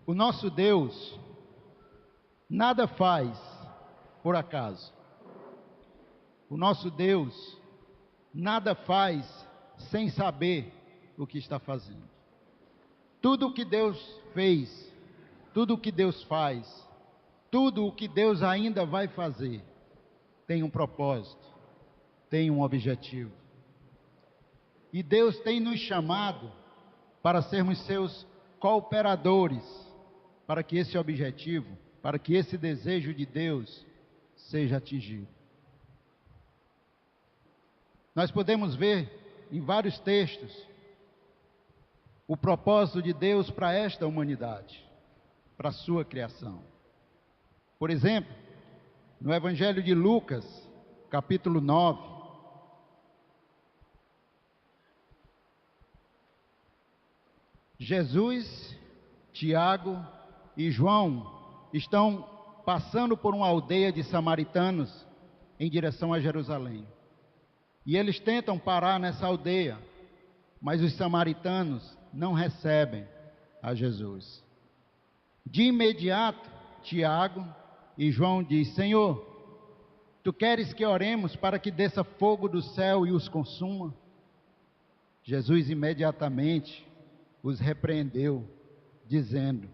O nosso Deus nada faz por acaso. O nosso Deus nada faz sem saber o que está fazendo. Tudo o que Deus fez, tudo o que Deus faz, tudo o que Deus ainda vai fazer, tem um propósito, tem um objetivo. E Deus tem nos chamado para sermos seus cooperadores, para que esse objetivo, para que esse desejo de Deus seja atingido. Nós podemos ver em vários textos o propósito de Deus para esta humanidade, para a sua criação. Por exemplo, no Evangelho de Lucas, capítulo 9, Jesus, Tiago e João estão passando por uma aldeia de samaritanos em direção a Jerusalém. E eles tentam parar nessa aldeia, mas os samaritanos não recebem a Jesus. De imediato, Tiago e João diz: Senhor, tu queres que oremos para que desça fogo do céu e os consuma? Jesus imediatamente os repreendeu, dizendo: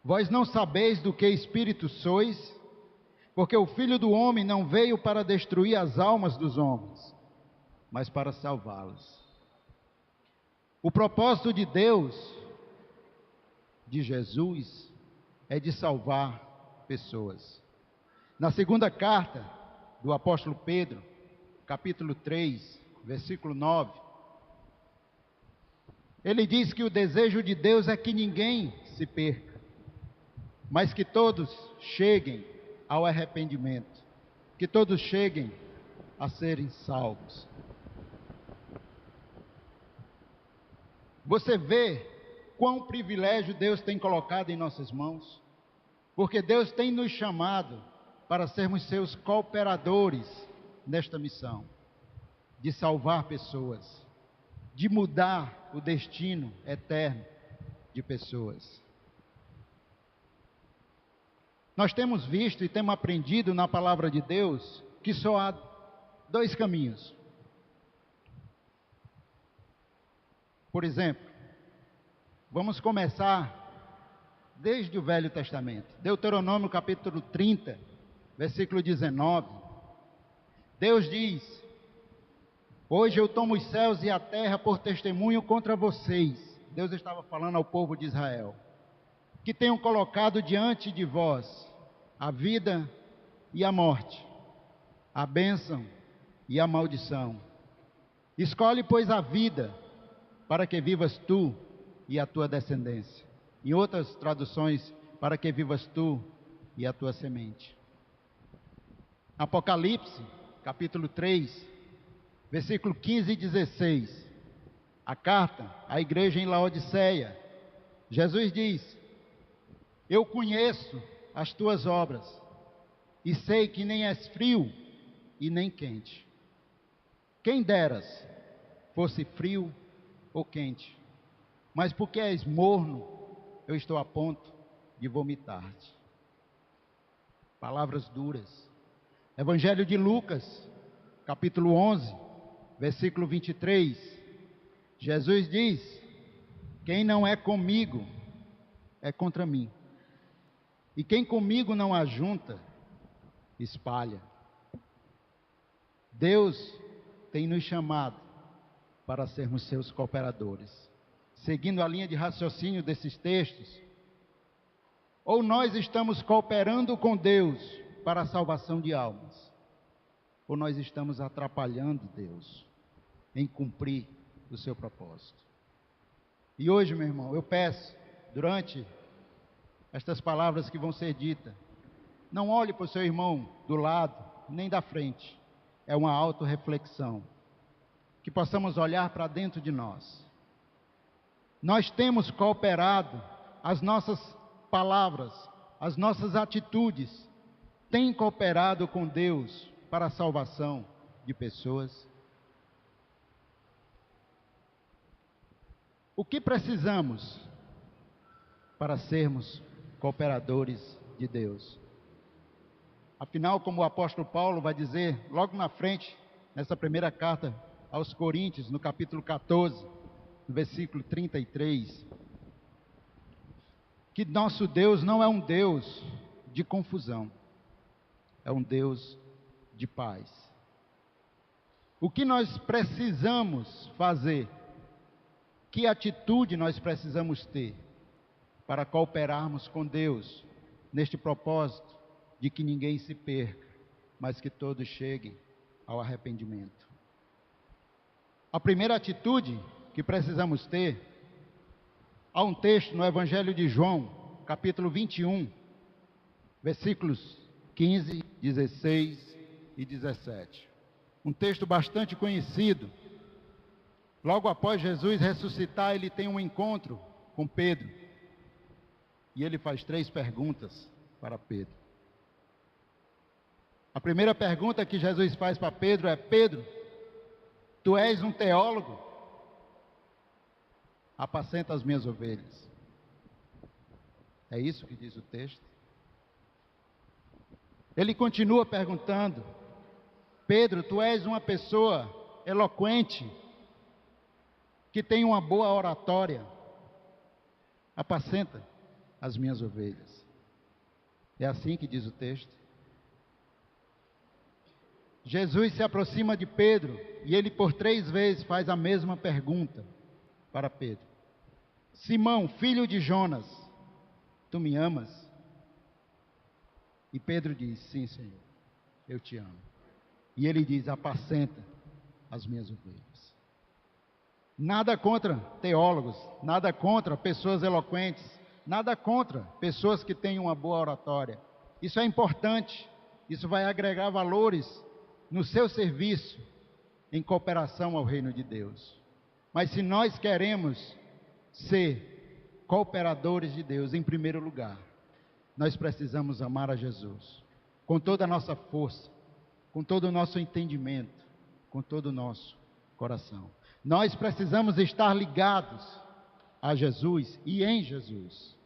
Vós não sabeis do que espírito sois, porque o Filho do Homem não veio para destruir as almas dos homens, mas para salvá-las. O propósito de Deus, de Jesus, é de salvar pessoas. Na segunda carta do apóstolo Pedro, capítulo 3, versículo 9, ele diz que o desejo de Deus é que ninguém se perca, mas que todos cheguem ao arrependimento, que todos cheguem a serem salvos. Você vê quão privilégio Deus tem colocado em nossas mãos, porque Deus tem nos chamado para sermos seus cooperadores nesta missão, de salvar pessoas, de mudar o destino eterno de pessoas. Nós temos visto e temos aprendido na palavra de Deus que só há dois caminhos. Por exemplo, vamos começar desde o Velho Testamento. Deuteronômio capítulo 30, versículo 19. Deus diz: Hoje eu tomo os céus e a terra por testemunho contra vocês. Deus estava falando ao povo de Israel, que tenham colocado diante de vós a vida e a morte, a bênção e a maldição. Escolhe, pois, a vida, para que vivas tu e a tua descendência. Em outras traduções, para que vivas tu e a tua semente. Apocalipse, capítulo 3, versículo 15 e 16. A carta à igreja em Laodiceia. Jesus diz: Eu conheço as tuas obras, e sei que nem és frio e nem quente. Quem deras fosse frio ou quente, mas porque és morno, eu estou a ponto de vomitar-te. Palavras duras. Evangelho de Lucas, capítulo 11, versículo 23. Jesus diz: Quem não é comigo, é contra mim. E quem comigo não ajunta, espalha. Deus tem nos chamado para sermos seus cooperadores. Seguindo a linha de raciocínio desses textos, ou nós estamos cooperando com Deus para a salvação de almas, ou nós estamos atrapalhando Deus em cumprir o seu propósito. E hoje, meu irmão, eu peço, durante estas palavras que vão ser ditas, não olhe para o seu irmão do lado, nem da frente. É uma autorreflexão. Que possamos olhar para dentro de nós. Nós temos cooperado, as nossas palavras, as nossas atitudes, têm cooperado com Deus para a salvação de pessoas. O que precisamos para sermos cooperadores de Deus. Afinal, como o apóstolo Paulo vai dizer logo na frente, nessa primeira carta aos Coríntios, no capítulo 14, no versículo 33, que nosso Deus não é um Deus de confusão, é um Deus de paz. O que nós precisamos fazer? Que atitude nós precisamos ter para cooperarmos com Deus neste propósito de que ninguém se perca, mas que todos cheguem ao arrependimento? A primeira atitude que precisamos ter, há um texto no Evangelho de João, capítulo 21, versículos 15, 16 e 17. Um texto bastante conhecido. Logo após Jesus ressuscitar, ele tem um encontro com Pedro. E ele faz 3 perguntas para Pedro. A primeira pergunta que Jesus faz para Pedro é: Pedro, tu és um teólogo? Apacenta as minhas ovelhas. É isso que diz o texto. Ele continua perguntando: Pedro, tu és uma pessoa eloquente, que tem uma boa oratória. Apacenta as minhas ovelhas. É assim que diz o texto. Jesus se aproxima de Pedro e ele por 3 vezes faz a mesma pergunta para Pedro: Simão, filho de Jonas, tu me amas? E Pedro diz: sim, Senhor, eu te amo. E ele diz: apacenta as minhas ovelhas. Nada contra teólogos, nada contra pessoas eloquentes, nada contra pessoas que têm uma boa oratória. Isso é importante, isso vai agregar valores no seu serviço em cooperação ao reino de Deus. Mas se nós queremos ser cooperadores de Deus, em primeiro lugar, nós precisamos amar a Jesus com toda a nossa força, com todo o nosso entendimento, com todo o nosso coração. Nós precisamos estar ligados a Jesus e em Jesus.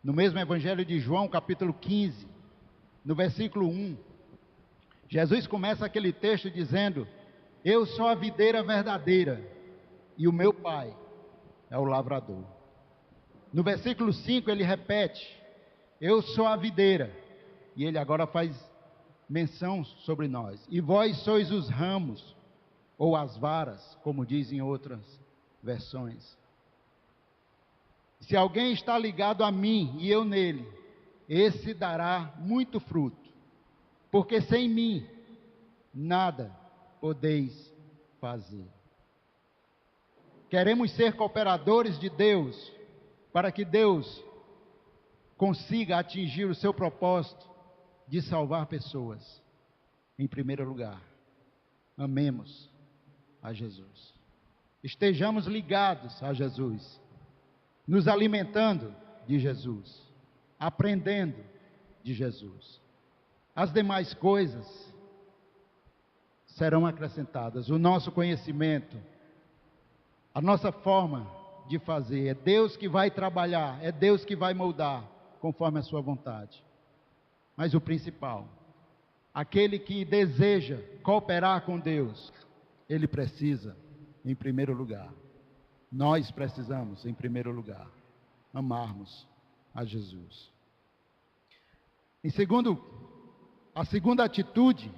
No mesmo Evangelho de João, capítulo 15, no versículo 1, Jesus começa aquele texto dizendo: eu sou a videira verdadeira e o meu Pai é o lavrador. No versículo 5 ele repete: eu sou a videira, e ele agora faz menção sobre nós. E vós sois os ramos, ou as varas, como dizem outras versões. Se alguém está ligado a mim e eu nele, esse dará muito fruto, porque sem mim nada podeis fazer. Queremos ser cooperadores de Deus, para que Deus consiga atingir o seu propósito de salvar pessoas. Em primeiro lugar, amemos a Jesus. Estejamos ligados a Jesus, nos alimentando de Jesus, aprendendo de Jesus. As demais coisas serão acrescentadas. O nosso conhecimento, a nossa forma de fazer, é Deus que vai trabalhar, é Deus que vai moldar conforme a sua vontade. Mas o principal, aquele que deseja cooperar com Deus, ele precisa, em primeiro lugar, nós precisamos, em primeiro lugar, amarmos a Jesus. A segunda atitude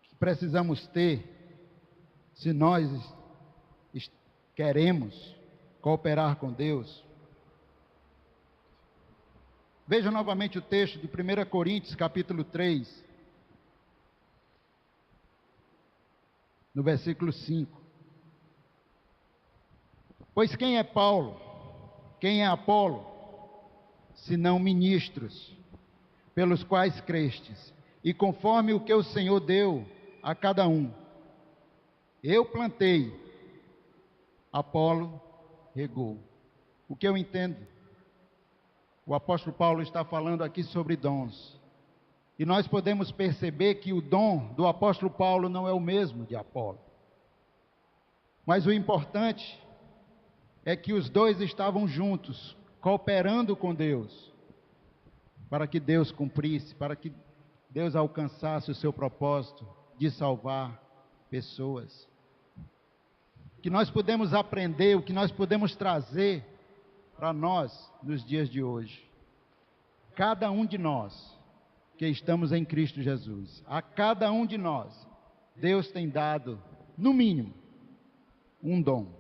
que precisamos ter, se nós queremos cooperar com Deus, veja novamente o texto de 1 Coríntios, capítulo 3, no versículo 5. Pois quem é Paulo? Quem é Apolo? Senão ministros, pelos quais crestes, e conforme o que o Senhor deu a cada um. Eu plantei, Apolo regou. O que eu entendo? O apóstolo Paulo está falando aqui sobre dons. E nós podemos perceber que o dom do apóstolo Paulo não é o mesmo de Apolo. Mas o importante é que os dois estavam juntos, cooperando com Deus, para que Deus cumprisse, para que Deus alcançasse o seu propósito de salvar pessoas. O que nós podemos aprender, o que nós podemos trazer para nós nos dias de hoje. Cada um de nós que estamos em Cristo Jesus, a cada um de nós, Deus tem dado, no mínimo, um dom,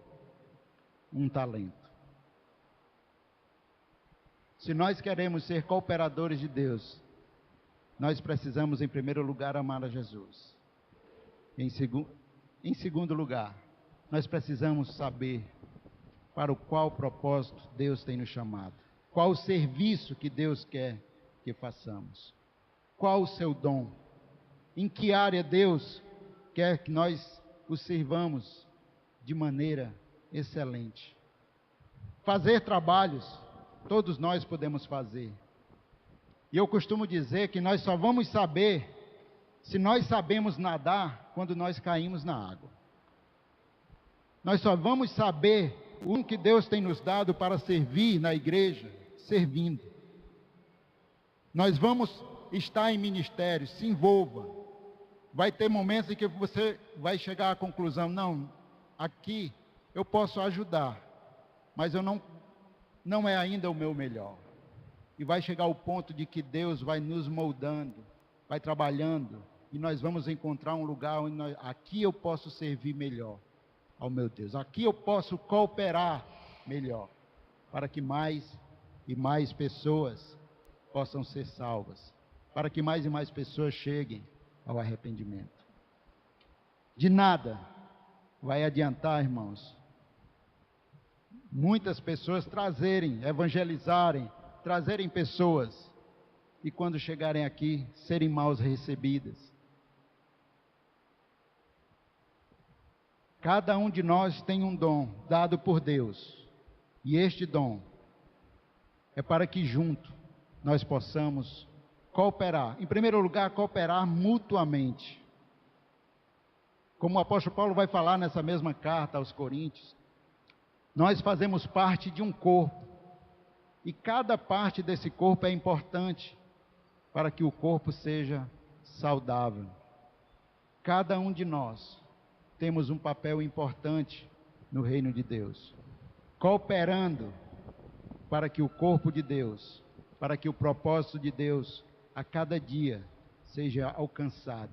um talento. Se nós queremos ser cooperadores de Deus, nós precisamos, em primeiro lugar, amar a Jesus. Em segundo lugar, nós precisamos saber para o qual propósito Deus tem nos chamado. Qual o serviço que Deus quer que façamos. Qual o seu dom? Em que área Deus quer que nós o sirvamos de maneira excelente. Fazer trabalhos, todos nós podemos fazer. E eu costumo dizer que nós só vamos saber se nós sabemos nadar quando nós caímos na água. Nós só vamos saber o que Deus tem nos dado para servir na igreja, servindo. Nós vamos estar em ministério, se envolva. Vai ter momentos em que você vai chegar à conclusão, não, aqui eu posso ajudar, mas eu não é ainda o meu melhor. E vai chegar ao ponto de que Deus vai nos moldando, vai trabalhando, e nós vamos encontrar um lugar onde aqui eu posso servir melhor ao meu Deus. Aqui eu posso cooperar melhor, para que mais e mais pessoas possam ser salvas, para que mais e mais pessoas cheguem ao arrependimento. De nada vai adiantar, irmãos, muitas pessoas evangelizarem, trazerem pessoas, e quando chegarem aqui, serem mal recebidas. Cada um de nós tem um dom dado por Deus, e este dom é para que junto nós possamos cooperar. Em primeiro lugar, cooperar mutuamente. Como o apóstolo Paulo vai falar nessa mesma carta aos Coríntios, nós fazemos parte de um corpo, e cada parte desse corpo é importante para que o corpo seja saudável. Cada um de nós temos um papel importante no reino de Deus, cooperando para que o corpo de Deus, para que o propósito de Deus a cada dia seja alcançado.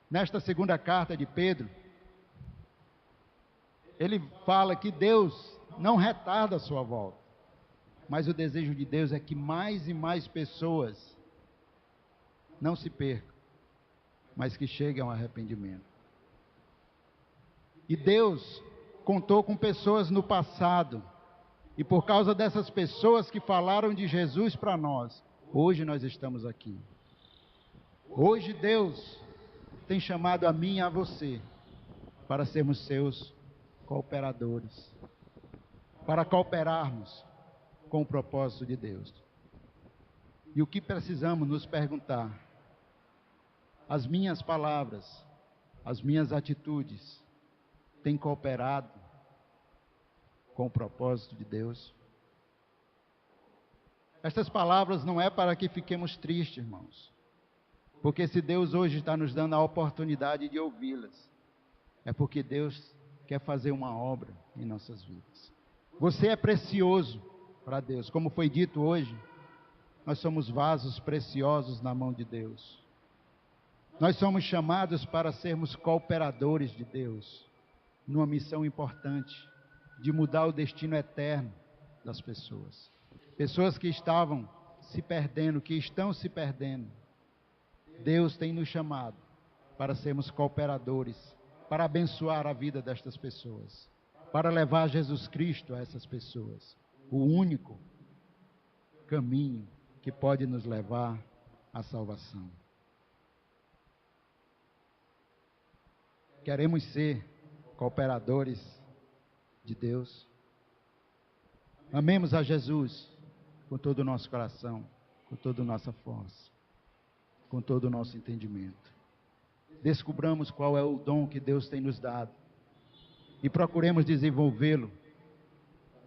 Nesta segunda carta de Pedro, ele fala que Deus não retarda a sua volta, mas o desejo de Deus é que mais e mais pessoas não se percam, mas que cheguem ao arrependimento. E Deus contou com pessoas no passado, e por causa dessas pessoas que falaram de Jesus para nós, hoje nós estamos aqui. Hoje Deus tem chamado a mim e a você para sermos seus cooperadores, para cooperarmos com o propósito de Deus. E o que precisamos nos perguntar? As minhas palavras, as minhas atitudes têm cooperado com o propósito de Deus? Estas palavras não é para que fiquemos tristes, irmãos, porque se Deus hoje está nos dando a oportunidade de ouvi-las, é porque Deus quer fazer uma obra em nossas vidas. Você é precioso para Deus, como foi dito hoje, nós somos vasos preciosos na mão de Deus. Nós somos chamados para sermos cooperadores de Deus, numa missão importante, de mudar o destino eterno das pessoas. Pessoas que estavam se perdendo, que estão se perdendo. Deus tem nos chamado para sermos cooperadores, para abençoar a vida destas pessoas, para levar Jesus Cristo a essas pessoas. O único caminho que pode nos levar à salvação. Queremos ser cooperadores de Deus. Amemos a Jesus com todo o nosso coração, com toda a nossa força, com todo o nosso entendimento. Descubramos qual é o dom que Deus tem nos dado e procuremos desenvolvê-lo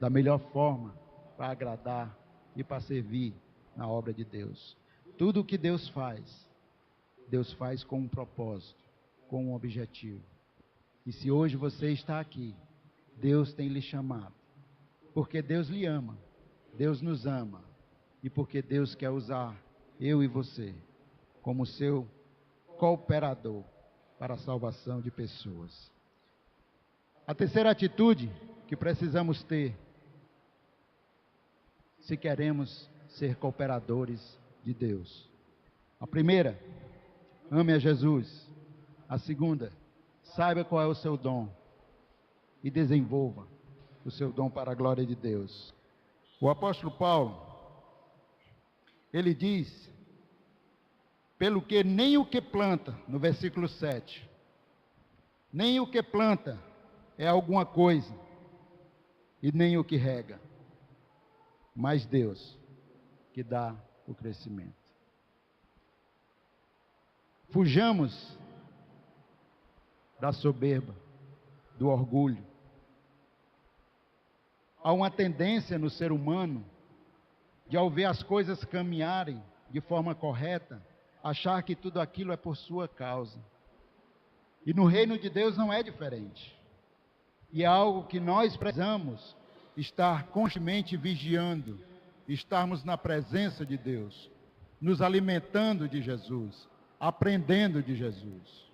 da melhor forma para agradar e para servir na obra de Deus. Tudo o que Deus faz com um propósito, com um objetivo. E se hoje você está aqui, Deus tem lhe chamado, porque Deus lhe ama, Deus nos ama, e porque Deus quer usar eu e você como seu cooperador para a salvação de pessoas. A terceira atitude que precisamos ter, se queremos ser cooperadores de Deus. A primeira, ame a Jesus. A segunda, saiba qual é o seu dom e desenvolva o seu dom para a glória de Deus. O apóstolo Paulo, ele diz, pelo que nem o que planta, no versículo 7, nem o que planta é alguma coisa, e nem o que rega, mas Deus que dá o crescimento. Fujamos da soberba, do orgulho. Há uma tendência no ser humano de, ao ver as coisas caminharem de forma correta, achar que tudo aquilo é por sua causa. E no reino de Deus não é diferente. E é algo que nós precisamos estar constantemente vigiando, estarmos na presença de Deus, nos alimentando de Jesus, aprendendo de Jesus.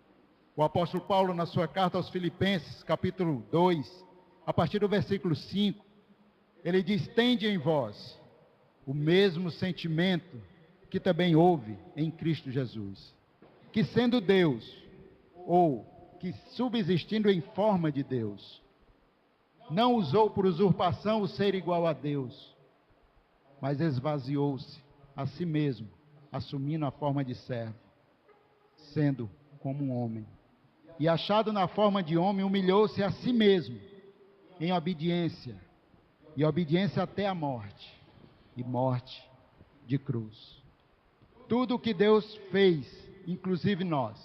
O apóstolo Paulo, na sua carta aos Filipenses, capítulo 2, a partir do versículo 5, ele diz: tende em vós o mesmo sentimento que também houve em Cristo Jesus, que sendo Deus, ou que subsistindo em forma de Deus, não usou por usurpação o ser igual a Deus, mas esvaziou-se a si mesmo, assumindo a forma de servo, sendo como um homem. E achado na forma de homem, humilhou-se a si mesmo, em obediência, e obediência até a morte, e morte de cruz. Tudo o que Deus fez, inclusive nós,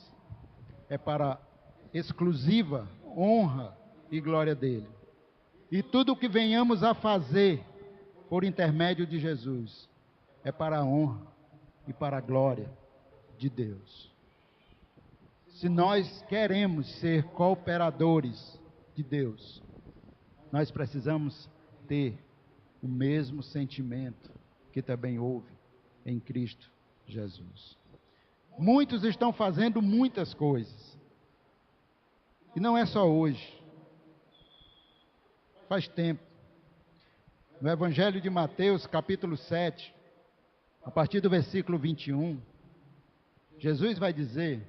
é para exclusiva honra e glória dele. E tudo o que venhamos a fazer por intermédio de Jesus é para a honra e para a glória de Deus. Se nós queremos ser cooperadores de Deus, nós precisamos ter o mesmo sentimento que também houve em Cristo Jesus. Muitos estão fazendo muitas coisas, e não é só hoje, faz tempo. No Evangelho de Mateus, capítulo 7, a partir do versículo 21, Jesus vai dizer: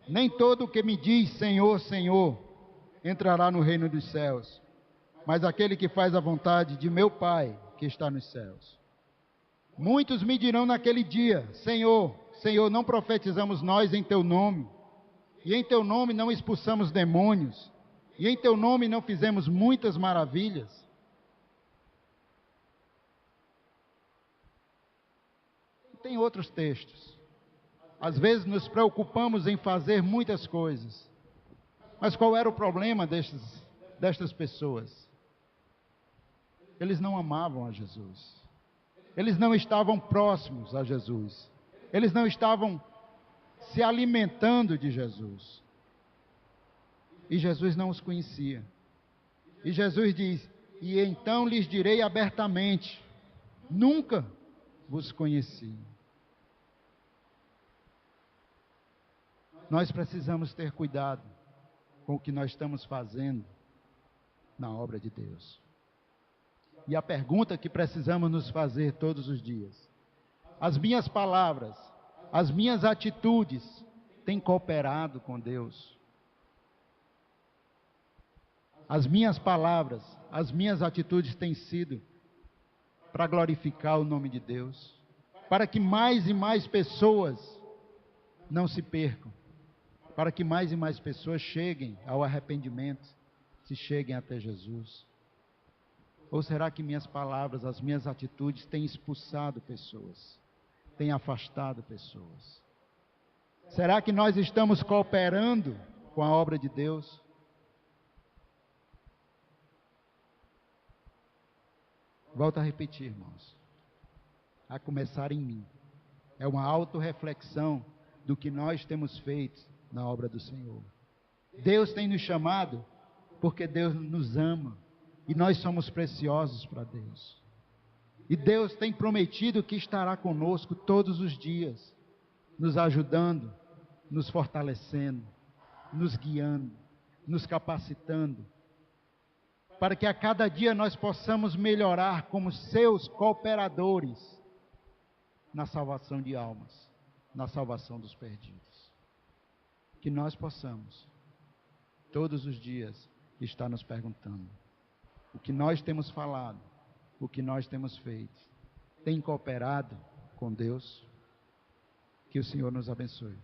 nem todo o que me diz Senhor, Senhor, entrará no reino dos céus, mas aquele que faz a vontade de meu Pai que está nos céus. Muitos me dirão naquele dia: Senhor, Senhor, não profetizamos nós em teu nome, e em teu nome não expulsamos demônios, e em teu nome não fizemos muitas maravilhas? Tem outros textos. Às vezes nos preocupamos em fazer muitas coisas, mas qual era o problema destas pessoas? Eles não amavam a Jesus, eles não estavam próximos a Jesus, eles não estavam se alimentando de Jesus, e Jesus não os conhecia. E Jesus diz: e então lhes direi abertamente, nunca vos conheci. Nós precisamos ter cuidado com o que nós estamos fazendo na obra de Deus. E a pergunta que precisamos nos fazer todos os dias: as minhas palavras, as minhas atitudes têm cooperado com Deus? As minhas palavras, as minhas atitudes têm sido para glorificar o nome de Deus, para que mais e mais pessoas não se percam, para que mais e mais pessoas cheguem ao arrependimento, se cheguem até Jesus? Ou será que minhas palavras, as minhas atitudes têm expulsado pessoas, têm afastado pessoas? Será que nós estamos cooperando com a obra de Deus? Volto a repetir, irmãos. A começar em mim. É uma autorreflexão do que nós temos feito na obra do Senhor. Deus tem nos chamado porque Deus nos ama e nós somos preciosos para Deus. E Deus tem prometido que estará conosco todos os dias, nos ajudando, nos fortalecendo, nos guiando, nos capacitando, para que a cada dia nós possamos melhorar como seus cooperadores na salvação de almas, na salvação dos perdidos. Que nós possamos, todos os dias, estar nos perguntando: o que nós temos falado, o que nós temos feito, tem cooperado com Deus? Que o Senhor nos abençoe.